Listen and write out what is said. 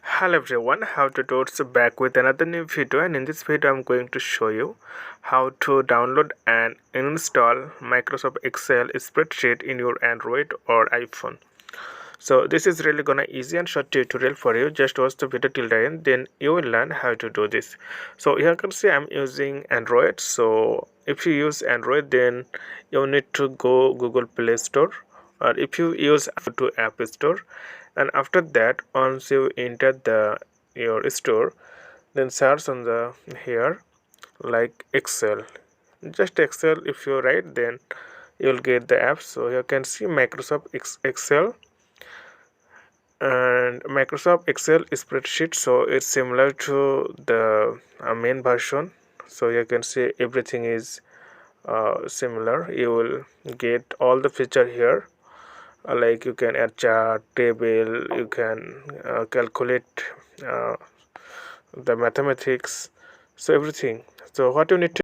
Hello everyone, how to Tuts back with another new video, and in this video I'm going to show you how to download and install Microsoft Excel spreadsheet in your Android or iPhone. So this is really gonna easy and short tutorial for you. Just watch the video till the end, then you will learn how to do this. So here you can see I'm using Android. So if you use Android, then you need to go Google Play Store, or if you use to App Store, and after that once you enter your store, then search on the here like Excel, just Excel. If you write, then you'll get the app. So you can see Microsoft Excel and Microsoft Excel spreadsheet. So it's similar to the main version. So you can see everything is similar. You will get all the feature here, like you can add chart, table, you can calculate the mathematics, so everything. So what you need to